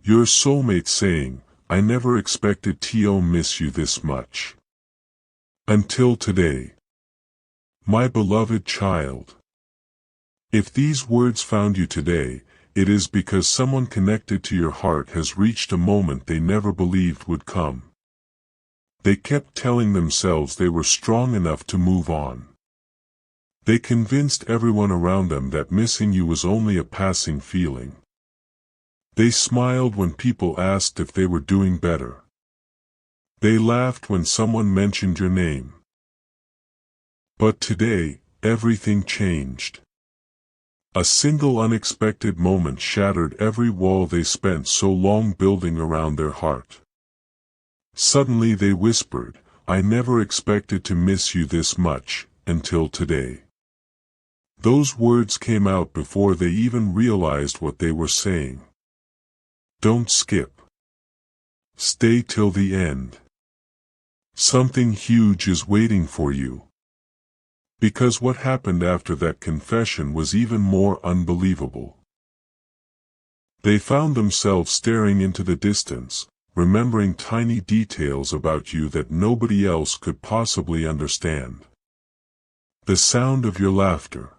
Your soulmate saying, I never expected to miss you this much. Until today. My beloved child. If these words found you today, it is because someone connected to your heart has reached a moment they never believed would come. They kept telling themselves they were strong enough to move on. They convinced everyone around them that missing you was only a passing feeling. They smiled when people asked if they were doing better. They laughed when someone mentioned your name. But today, everything changed. A single unexpected moment shattered every wall they spent so long building around their heart. Suddenly they whispered, I never expected to miss you this much, until today. Those words came out before they even realized what they were saying. Don't skip. Stay till the end. Something huge is waiting for you. Because what happened after that confession was even more unbelievable. They found themselves staring into the distance, remembering tiny details about you that nobody else could possibly understand. The sound of your laughter.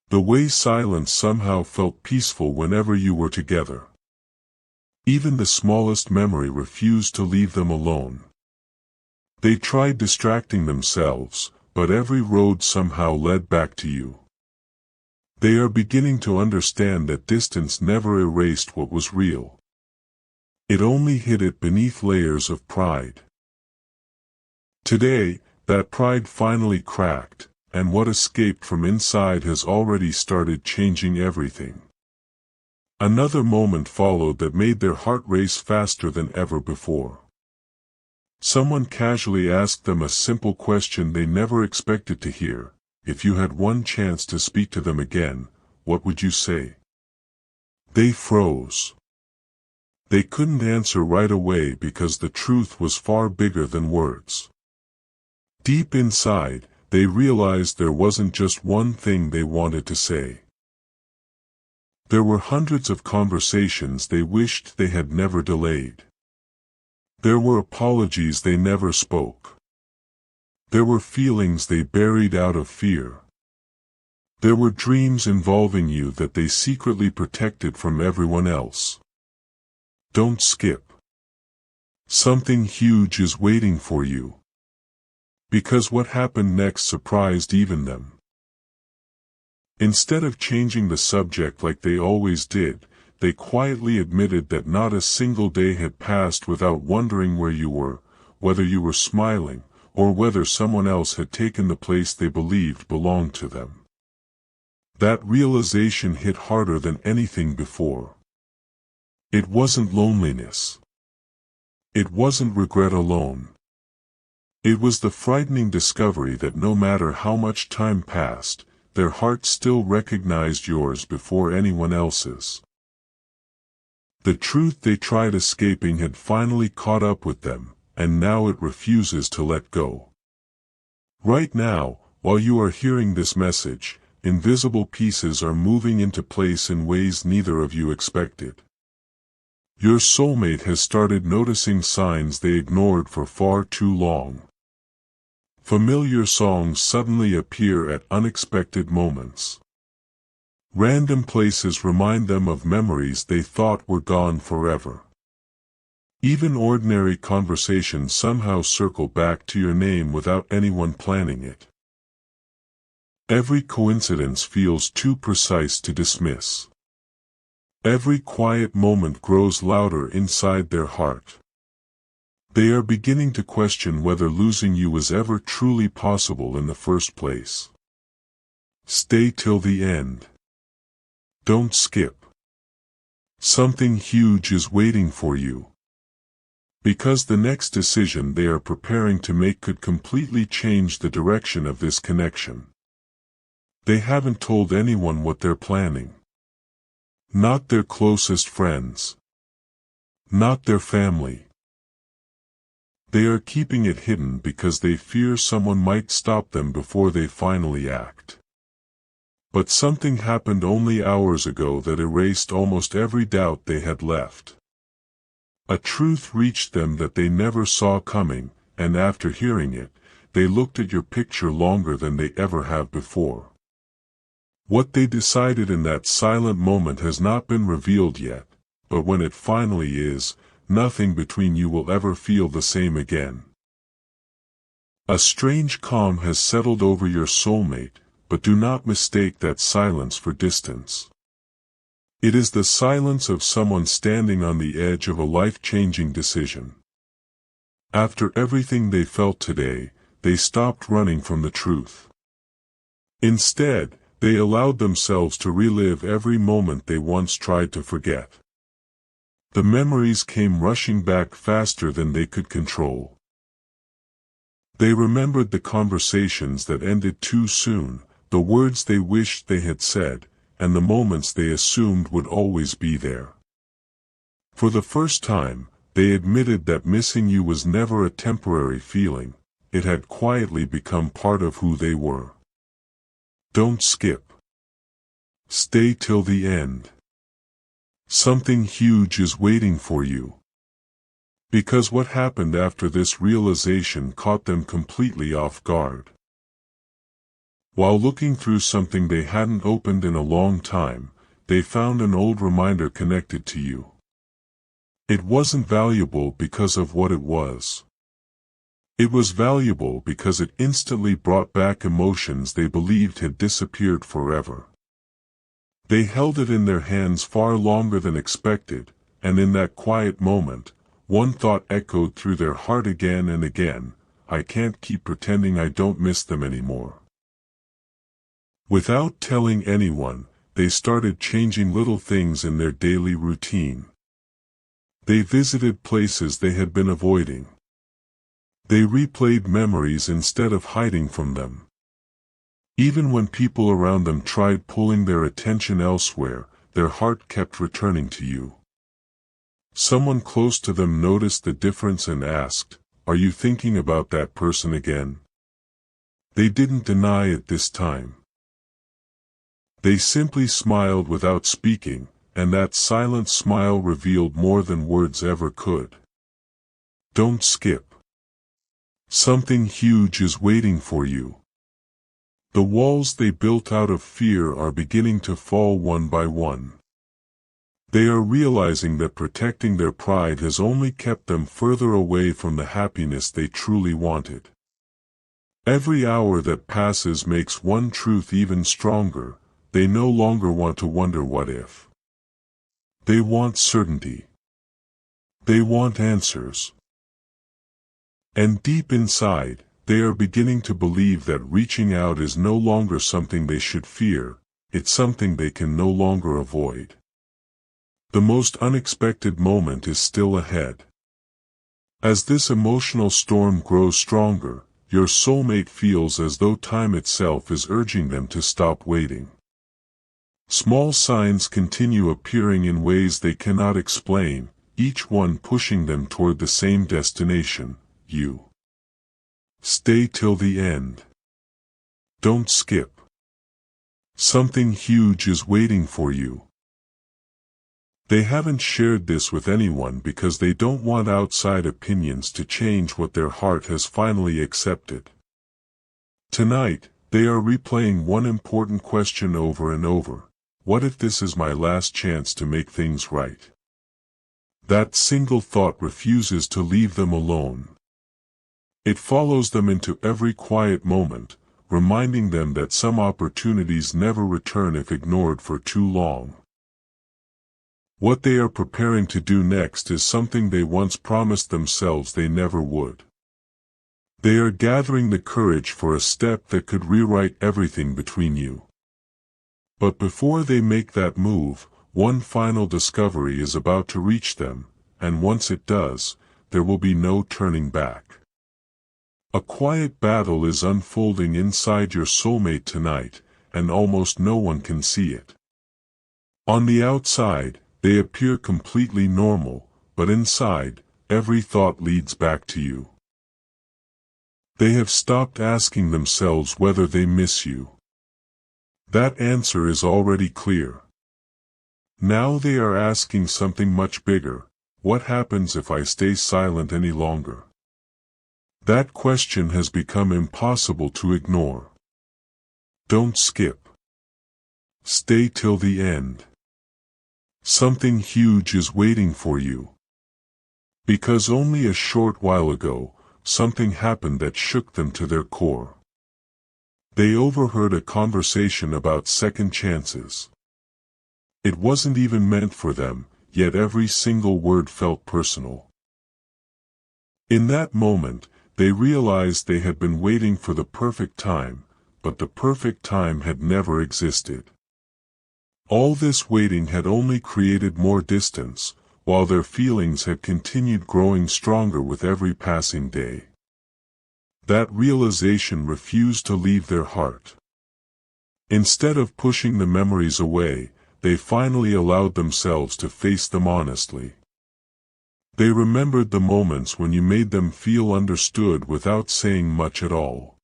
The way silence somehow felt peaceful whenever you were together. Even the smallest memory refused to leave them alone. They tried distracting themselves, but every road somehow led back to you. They are beginning to understand that distance never erased what was real. It only hid it beneath layers of pride. Today, that pride finally cracked, and what escaped from inside has already started changing everything. Another moment followed that made their heart race faster than ever before. Someone casually asked them a simple question they never expected to hear. If you had one chance to speak to them again, what would you say? They froze. They couldn't answer right away because the truth was far bigger than words. Deep inside, they realized there wasn't just one thing they wanted to say. There were hundreds of conversations they wished they had never delayed. There were apologies they never spoke. There were feelings they buried out of fear. There were dreams involving you that they secretly protected from everyone else. Don't skip. Something huge is waiting for you. Because what happened next surprised even them. Instead of changing the subject like they always did, they quietly admitted that not a single day had passed without wondering where you were, whether you were smiling, or whether someone else had taken the place they believed belonged to them. That realization hit harder than anything before. It wasn't loneliness. It wasn't regret alone. It was the frightening discovery that no matter how much time passed, their heart still recognized yours before anyone else's. The truth they tried escaping had finally caught up with them, and now it refuses to let go. Right now, while you are hearing this message, invisible pieces are moving into place in ways neither of you expected. Your soulmate has started noticing signs they ignored for far too long. Familiar songs suddenly appear at unexpected moments. Random places remind them of memories they thought were gone forever. Even ordinary conversations somehow circle back to your name without anyone planning it. Every coincidence feels too precise to dismiss. Every quiet moment grows louder inside their heart. They are beginning to question whether losing you was ever truly possible in the first place. Stay till the end. Don't skip. Something huge is waiting for you. Because the next decision they are preparing to make could completely change the direction of this connection. They haven't told anyone what they're planning. Not their closest friends. Not their family. They are keeping it hidden because they fear someone might stop them before they finally act. But something happened only hours ago that erased almost every doubt they had left. A truth reached them that they never saw coming, and after hearing it, they looked at your picture longer than they ever have before. What they decided in that silent moment has not been revealed yet, but when it finally is, nothing between you will ever feel the same again. A strange calm has settled over your soulmate, but do not mistake that silence for distance. It is the silence of someone standing on the edge of a life-changing decision. After everything they felt today, they stopped running from the truth. Instead, they allowed themselves to relive every moment they once tried to forget. The memories came rushing back faster than they could control. They remembered the conversations that ended too soon, the words they wished they had said, and the moments they assumed would always be there. For the first time, they admitted that missing you was never a temporary feeling, it had quietly become part of who they were. Don't skip. Stay till the end. Something huge is waiting for you. Because what happened after this realization caught them completely off guard. While looking through something they hadn't opened in a long time, they found an old reminder connected to you. It wasn't valuable because of what it was. It was valuable because it instantly brought back emotions they believed had disappeared forever. They held it in their hands far longer than expected, and in that quiet moment, one thought echoed through their heart again and again: I can't keep pretending I don't miss them anymore. Without telling anyone, they started changing little things in their daily routine. They visited places they had been avoiding. They replayed memories instead of hiding from them. Even when people around them tried pulling their attention elsewhere, their heart kept returning to you. Someone close to them noticed the difference and asked, "Are you thinking about that person again?" They didn't deny it this time. They simply smiled without speaking, and that silent smile revealed more than words ever could. Don't skip. Something huge is waiting for you. The walls they built out of fear are beginning to fall one by one. They are realizing that protecting their pride has only kept them further away from the happiness they truly wanted. Every hour that passes makes one truth even stronger: they no longer want to wonder what if. They want certainty. They want answers. And deep inside, they are beginning to believe that reaching out is no longer something they should fear, it's something they can no longer avoid. The most unexpected moment is still ahead. As this emotional storm grows stronger, your soulmate feels as though time itself is urging them to stop waiting. Small signs continue appearing in ways they cannot explain, each one pushing them toward the same destination: you. Stay till the end. Don't skip. Something huge is waiting for you. They haven't shared this with anyone because they don't want outside opinions to change what their heart has finally accepted. Tonight, they are replaying one important question over and over: what if this is my last chance to make things right? That single thought refuses to leave them alone. It follows them into every quiet moment, reminding them that some opportunities never return if ignored for too long. What they are preparing to do next is something they once promised themselves they never would. They are gathering the courage for a step that could rewrite everything between you. But before they make that move, one final discovery is about to reach them, and once it does, there will be no turning back. A quiet battle is unfolding inside your soulmate tonight, and almost no one can see it. On the outside, they appear completely normal, but inside, every thought leads back to you. They have stopped asking themselves whether they miss you. That answer is already clear. Now they are asking something much bigger: what happens if I stay silent any longer? That question has become impossible to ignore. Don't skip. Stay till the end. Something huge is waiting for you. Because only a short while ago, something happened that shook them to their core. They overheard a conversation about second chances. It wasn't even meant for them, yet every single word felt personal. In that moment, they realized they had been waiting for the perfect time, but the perfect time had never existed. All this waiting had only created more distance, while their feelings had continued growing stronger with every passing day. That realization refused to leave their heart. Instead of pushing the memories away, they finally allowed themselves to face them honestly. They remembered the moments when you made them feel understood without saying much at all.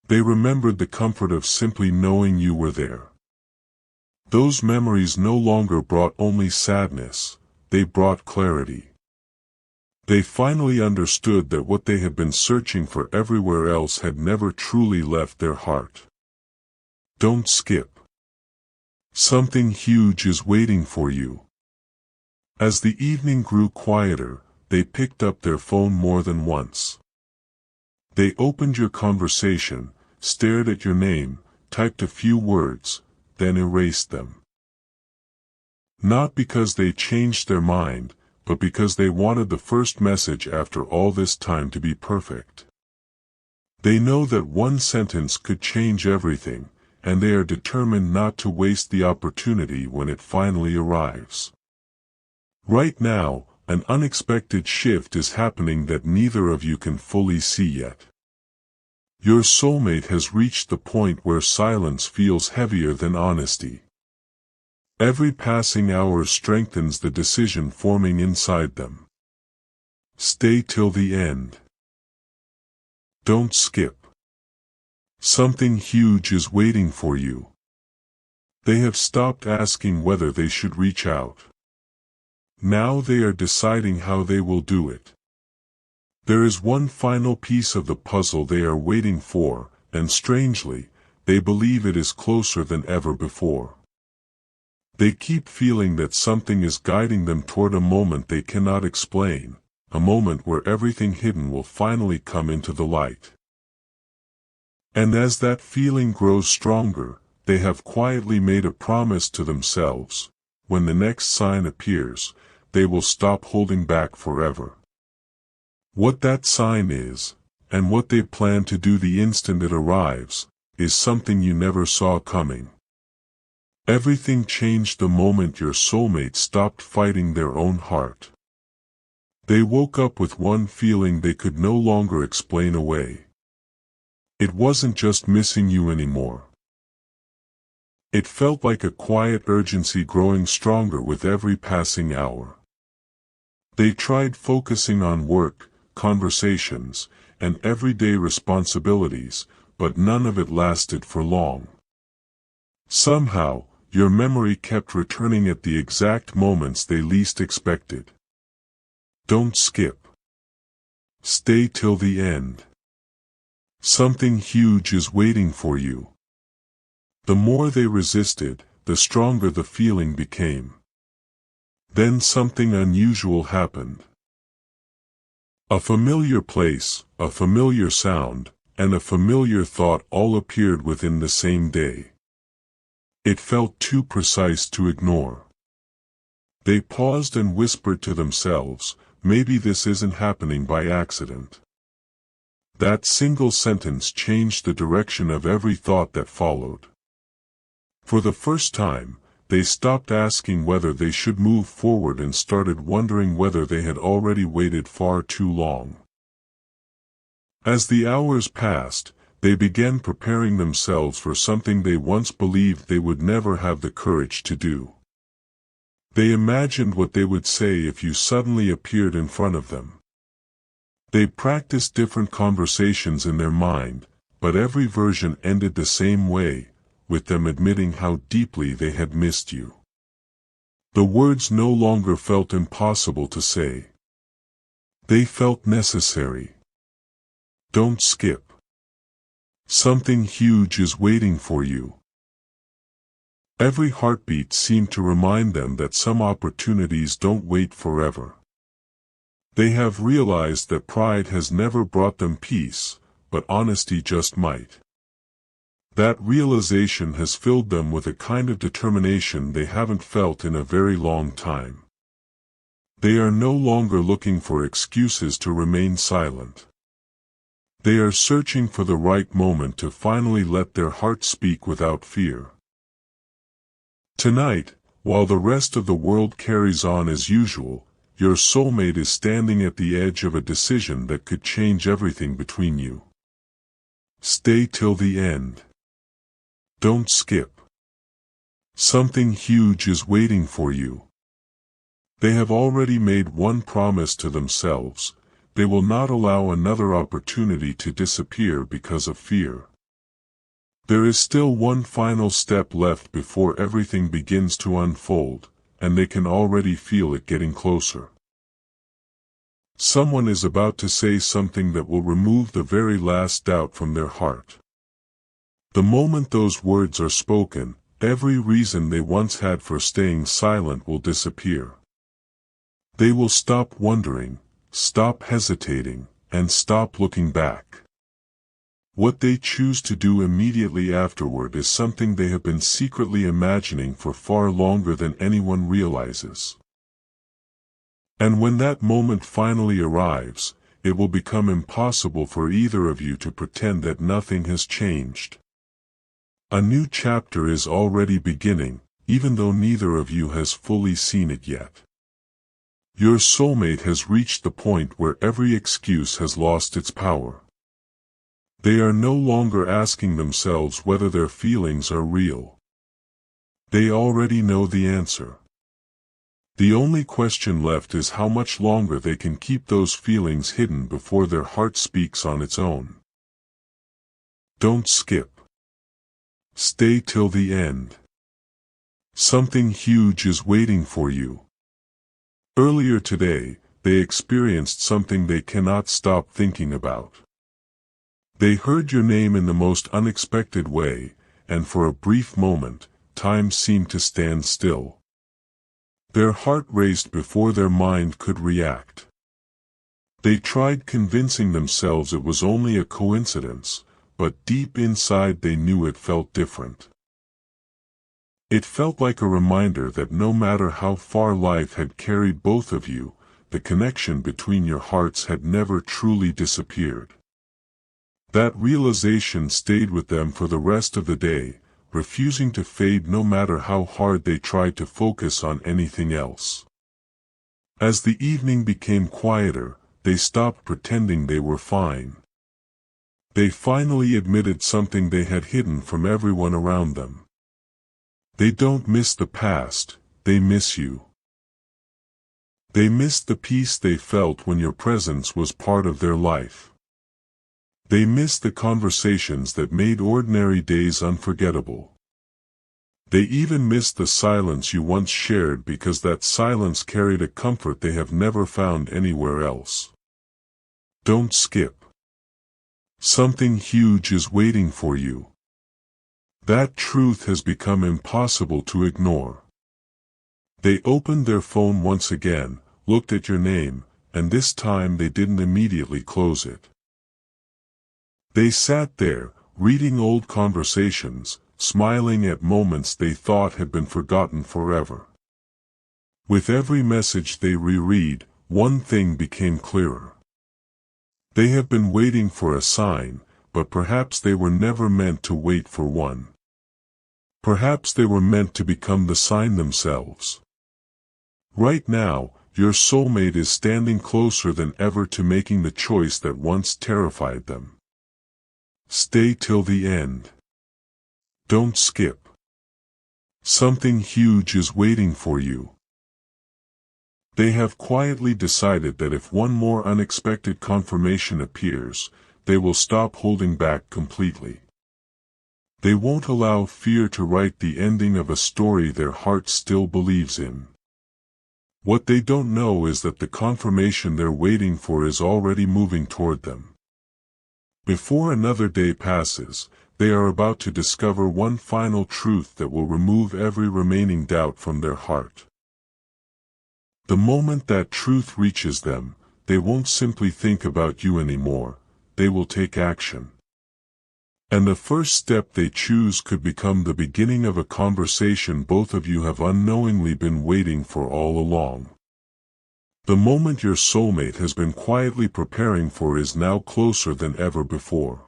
They remembered the comfort of simply knowing you were there. Those memories no longer brought only sadness, they brought clarity. They finally understood that what they had been searching for everywhere else had never truly left their heart. Don't skip. Something huge is waiting for you. As the evening grew quieter, they picked up their phone more than once. They opened your conversation, stared at your name, typed a few words, then erased them. Not because they changed their mind, but because they wanted the first message after all this time to be perfect. They know that one sentence could change everything, and they are determined not to waste the opportunity when it finally arrives. Right now, an unexpected shift is happening that neither of you can fully see yet. Your soulmate has reached the point where silence feels heavier than honesty. Every passing hour strengthens the decision forming inside them. Stay till the end. Don't skip. Something huge is waiting for you. They have stopped asking whether they should reach out. Now they are deciding how they will do it. There is one final piece of the puzzle they are waiting for, and strangely, they believe it is closer than ever before. They keep feeling that something is guiding them toward a moment they cannot explain, a moment where everything hidden will finally come into the light. And as that feeling grows stronger, they have quietly made a promise to themselves: when the next sign appears, they will stop holding back forever. What that sign is, and what they plan to do the instant it arrives, is something you never saw coming. Everything changed the moment your soulmate stopped fighting their own heart. They woke up with one feeling they could no longer explain away. It wasn't just missing you anymore. It felt like a quiet urgency growing stronger with every passing hour. They tried focusing on work, conversations, and everyday responsibilities, but none of it lasted for long. Somehow, your memory kept returning at the exact moments they least expected. Don't skip. Stay till the end. Something huge is waiting for you. The more they resisted, the stronger the feeling became. Then something unusual happened. A familiar place, a familiar sound, and a familiar thought all appeared within the same day. It felt too precise to ignore. They paused and whispered to themselves, maybe this isn't happening by accident. That single sentence changed the direction of every thought that followed. For the first time, they stopped asking whether they should move forward and started wondering whether they had already waited far too long. As the hours passed, they began preparing themselves for something they once believed they would never have the courage to do. They imagined what they would say if you suddenly appeared in front of them. They practiced different conversations in their mind, but every version ended the same way: with them admitting how deeply they had missed you. The words no longer felt impossible to say. They felt necessary. Don't skip. Something huge is waiting for you. Every heartbeat seemed to remind them that some opportunities don't wait forever. They have realized that pride has never brought them peace, but honesty just might. That realization has filled them with a kind of determination they haven't felt in a very long time. They are no longer looking for excuses to remain silent. They are searching for the right moment to finally let their heart speak without fear. Tonight, while the rest of the world carries on as usual, your soulmate is standing at the edge of a decision that could change everything between you. Stay till the end. Don't skip. Something huge is waiting for you. They have already made one promise to themselves: they will not allow another opportunity to disappear because of fear. There is still one final step left before everything begins to unfold, and they can already feel it getting closer. Someone is about to say something that will remove the very last doubt from their heart. The moment those words are spoken, every reason they once had for staying silent will disappear. They will stop wondering, stop hesitating, and stop looking back. What they choose to do immediately afterward is something they have been secretly imagining for far longer than anyone realizes. And when that moment finally arrives, it will become impossible for either of you to pretend that nothing has changed. A new chapter is already beginning, even though neither of you has fully seen it yet. Your soulmate has reached the point where every excuse has lost its power. They are no longer asking themselves whether their feelings are real. They already know the answer. The only question left is how much longer they can keep those feelings hidden before their heart speaks on its own. Don't skip. Stay till the end. Something huge is waiting for you. Earlier today, they experienced something they cannot stop thinking about. They heard your name in the most unexpected way, and for a brief moment, time seemed to stand still. Their heart raced before their mind could react. They tried convincing themselves it was only a coincidence, but deep inside they knew it felt different. It felt like a reminder that no matter how far life had carried both of you, the connection between your hearts had never truly disappeared. That realization stayed with them for the rest of the day, refusing to fade no matter how hard they tried to focus on anything else. As the evening became quieter, they stopped pretending they were fine. They finally admitted something they had hidden from everyone around them. They don't miss the past, they miss you. They missed the peace they felt when your presence was part of their life. They missed the conversations that made ordinary days unforgettable. They even missed the silence you once shared because that silence carried a comfort they have never found anywhere else. Don't skip. Something huge is waiting for you. That truth has become impossible to ignore. They opened their phone once again, looked at your name, and this time they didn't immediately close it. They sat there, reading old conversations, smiling at moments they thought had been forgotten forever. With every message they reread, one thing became clearer. They have been waiting for a sign, but perhaps they were never meant to wait for one. Perhaps they were meant to become the sign themselves. Right now, your soulmate is standing closer than ever to making the choice that once terrified them. Stay till the end. Don't skip. Something huge is waiting for you. They have quietly decided that if one more unexpected confirmation appears, they will stop holding back completely. They won't allow fear to write the ending of a story their heart still believes in. What they don't know is that the confirmation they're waiting for is already moving toward them. Before another day passes, they are about to discover one final truth that will remove every remaining doubt from their heart. The moment that truth reaches them, they won't simply think about you anymore, they will take action. And the first step they choose could become the beginning of a conversation both of you have unknowingly been waiting for all along. The moment your soulmate has been quietly preparing for is now closer than ever before.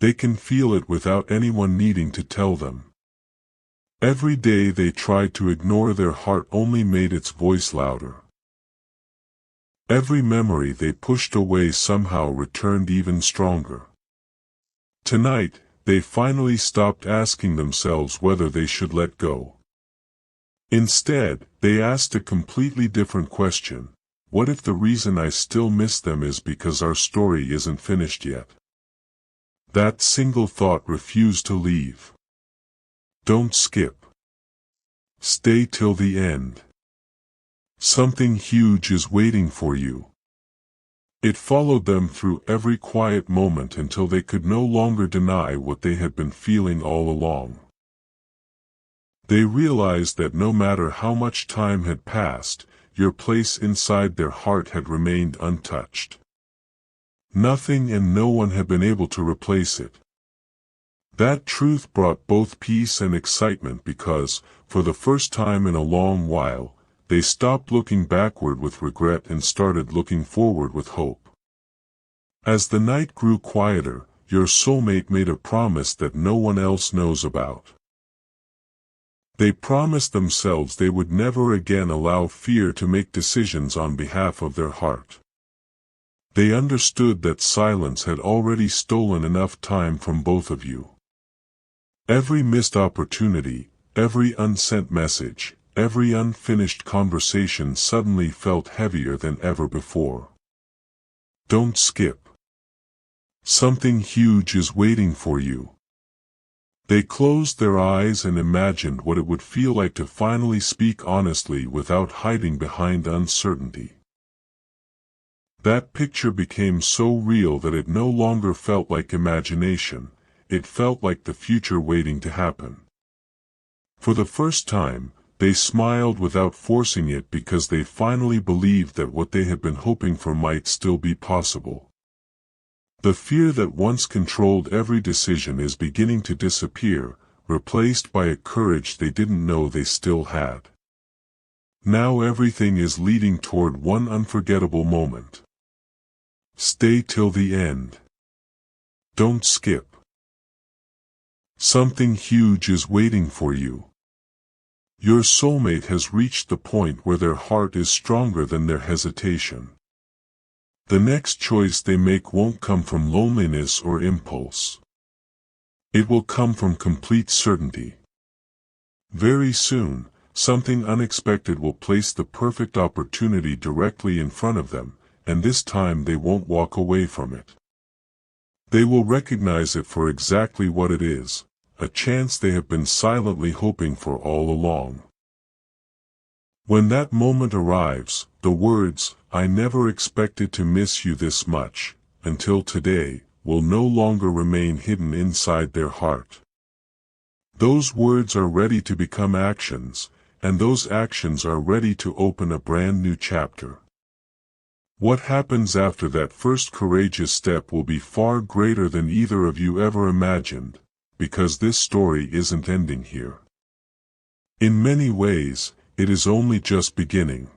They can feel it without anyone needing to tell them. Every day they tried to ignore their heart only made its voice louder. Every memory they pushed away somehow returned even stronger. Tonight, they finally stopped asking themselves whether they should let go. Instead, they asked a completely different question: what if the reason I still miss them is because our story isn't finished yet? That single thought refused to leave. Don't skip. Stay till the end. Something huge is waiting for you. It followed them through every quiet moment until they could no longer deny what they had been feeling all along. They realized that no matter how much time had passed, your place inside their heart had remained untouched. Nothing and no one had been able to replace it. That truth brought both peace and excitement because, for the first time in a long while, they stopped looking backward with regret and started looking forward with hope. As the night grew quieter, your soulmate made a promise that no one else knows about. They promised themselves they would never again allow fear to make decisions on behalf of their heart. They understood that silence had already stolen enough time from both of you. Every missed opportunity, every unsent message, every unfinished conversation suddenly felt heavier than ever before. Don't skip. Something huge is waiting for you. They closed their eyes and imagined what it would feel like to finally speak honestly without hiding behind uncertainty. That picture became so real that it no longer felt like imagination, it felt like the future waiting to happen. For the first time, they smiled without forcing it because they finally believed that what they had been hoping for might still be possible. The fear that once controlled every decision is beginning to disappear, replaced by a courage they didn't know they still had. Now everything is leading toward one unforgettable moment. Stay till the end. Don't skip. Something huge is waiting for you. Your soulmate has reached the point where their heart is stronger than their hesitation. The next choice they make won't come from loneliness or impulse. It will come from complete certainty. Very soon, something unexpected will place the perfect opportunity directly in front of them, and this time they won't walk away from it. They will recognize it for exactly what it is, a chance they have been silently hoping for all along. When that moment arrives, the words, "I never expected to miss you this much, until today," will no longer remain hidden inside their heart. Those words are ready to become actions, and those actions are ready to open a brand new chapter. What happens after that first courageous step will be far greater than either of you ever imagined, because this story isn't ending here. In many ways, it is only just beginning.